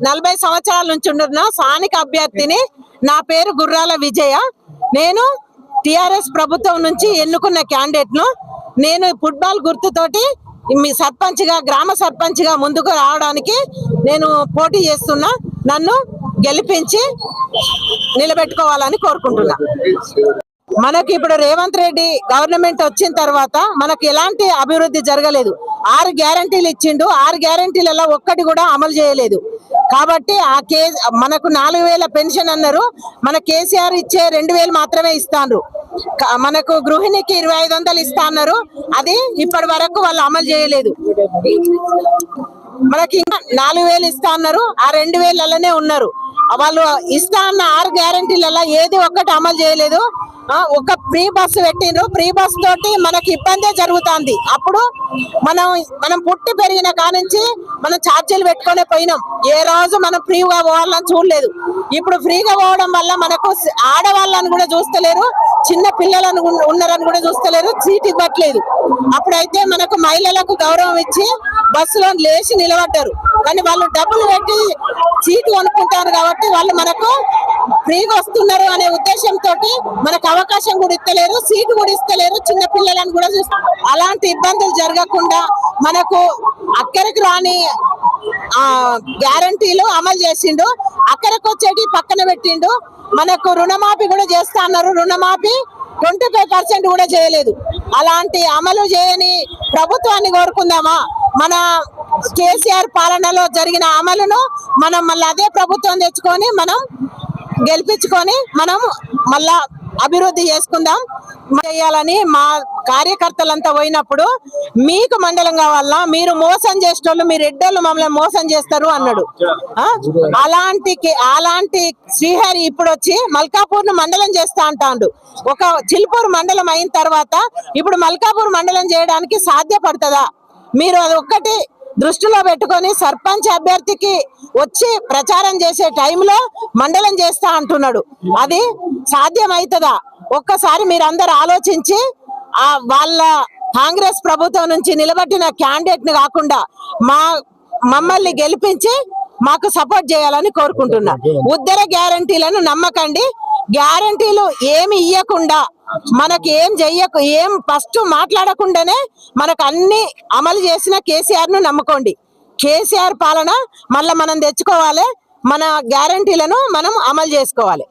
40 సంవత్సరాల నుంచి ఉన్న స్థానిక అభ్యర్థిని. నా పేరు గుర్రాల విజయ. నేను టిఆర్ఎస్ ప్రభుత్వం నుంచి ఎన్నుకున్న క్యాండిడేట్ ను. నేను ఫుట్బాల్ గుర్తుతోటి మీ సర్పంచ్ గా, గ్రామ సర్పంచ్ గా ముందుకు రావడానికి నేను పోటీ చేస్తున్నా. నన్ను గెలిపించి నిలబెట్టుకోవాలని కోరుకుంటున్నా. మనకి ఇప్పుడు రేవంత్ రెడ్డి గవర్నమెంట్ వచ్చిన తర్వాత మనకి ఎలాంటి అభివృద్ధి జరగలేదు. 6 గ్యారంటీలు ఇచ్చిండు. 6 గ్యారంటీలలో ఒక్కటి కూడా అమలు చేయలేదు. కాబట్టి మనకు 4000 పెన్షన్ అన్నారు. మన కేసీఆర్ ఇచ్చే 2000 మాత్రమే ఇస్తాను. మనకు గృహిణికి 2500 ఇస్తా అన్నారు. అది ఇప్పటి వరకు వాళ్ళు అమలు చేయలేదు. మనకి 4000 ఇస్తా అన్నారు. ఆ 2000 ఉన్నారు. వాళ్ళు ఇస్తా అన్న 6 గ్యారంటీలలో ఏది ఒక్కటి అమలు చేయలేదు. ఒక ఫ్రీ బస్సు పెట్టిండ్రు. ఫ్రీ బస్ తోటి మనకి ఇబ్బందే జరుగుతుంది. అప్పుడు మనం పుట్టి పెరిగిన కానించి మనం ఛార్జీలు పెట్టుకునే పోయినాం. ఏ రోజు మనం ఫ్రీగా పోవాలని చూడలేదు. ఇప్పుడు ఫ్రీగా పోవడం వల్ల మనకు ఆడవాళ్ళని కూడా చూస్తలేరు, చిన్న పిల్లలను ఉన్నారని కూడా చూస్తలేరు, సీట్ ఇవ్వట్లేదు. అప్పుడైతే మనకు మహిళలకు గౌరవం ఇచ్చి బస్సులో లేచి నిలబడ్డారు. కానీ వాళ్ళు డబ్బులు పెట్టి సీటు కొనుక్కుంటారు కాబట్టి వాళ్ళు మనకు ఫ్రీగా వస్తున్నారు అనే ఉద్దేశంతో మనకు అవకాశం కూడా ఇస్తలేరు, సీటు కూడా ఇస్తలేరు. చిన్న పిల్లలను కూడా చూస్తారు. అలాంటి ఇబ్బందులు జరగకుండా మనకు అక్కడికి రాని గ్యారంటీలు అమలు చేసిండు. అక్కడికి వచ్చేటి పక్కన పెట్టిండు. మనకు రుణమాఫీ కూడా చేస్తా అన్నారు. రుణమాఫీ 25% కూడా చేయలేదు. అలాంటి అమలు చేయని ప్రభుత్వాన్ని కోరుకుందామా? మన కేసీఆర్ పాలనలో జరిగిన అమలును మనం మళ్ళీ అదే ప్రభుత్వం తెచ్చుకొని మనం గెలిపించుకొని మనం మళ్ళా అభివృద్ధి చేసుకుందాం చేయాలని మా కార్యకర్తలంతా పోయినప్పుడు, మీకు మండలం కావాలా, మీరు మోసం చేసేటోళ్ళు, మీరు రెడ్డోళ్ళు మమ్మల్ని మోసం చేస్తారు అన్నాడు. అలాంటి శ్రీహరి ఇప్పుడు వచ్చి మల్కాపూర్ ను మండలం చేస్తా అంటాడు. ఒక చిల్పూర్ మండలం అయిన తర్వాత ఇప్పుడు మల్కాపూర్ మండలం చేయడానికి సాధ్యపడుతుందా? మీరు అది ఒక్కటి దృష్టిలో పెట్టుకొని సర్పంచ్ అభ్యర్థికి వచ్చి ప్రచారం చేసే టైంలో మండలం చేస్తా అంటున్నాడు. అది సాధ్యమవుతుందా? ఒక్కసారి మీరందరూ ఆలోచించి వాళ్ళ కాంగ్రెస్ ప్రభుత్వం నుంచి నిలబెట్టిన క్యాండిడేట్ ని కాకుండా మమ్మల్ని గెలిపించి మాకు సపోర్ట్ చేయాలని కోరుకుంటున్నా. ఉద్దర గ్యారంటీలను నమ్మకండి. గ్యారంటీలు ఏమి ఇయ్యకుండా మనకి ఏం ఫస్ట్ మాట్లాడకుండానే మనకు అన్ని అమలు చేసిన కేసీఆర్ ను నమ్ముకోండి. కేసీఆర్ పాలన మళ్ళీ మనం తెచ్చుకోవాలి. మన గ్యారంటీలను మనం అమలు చేసుకోవాలి.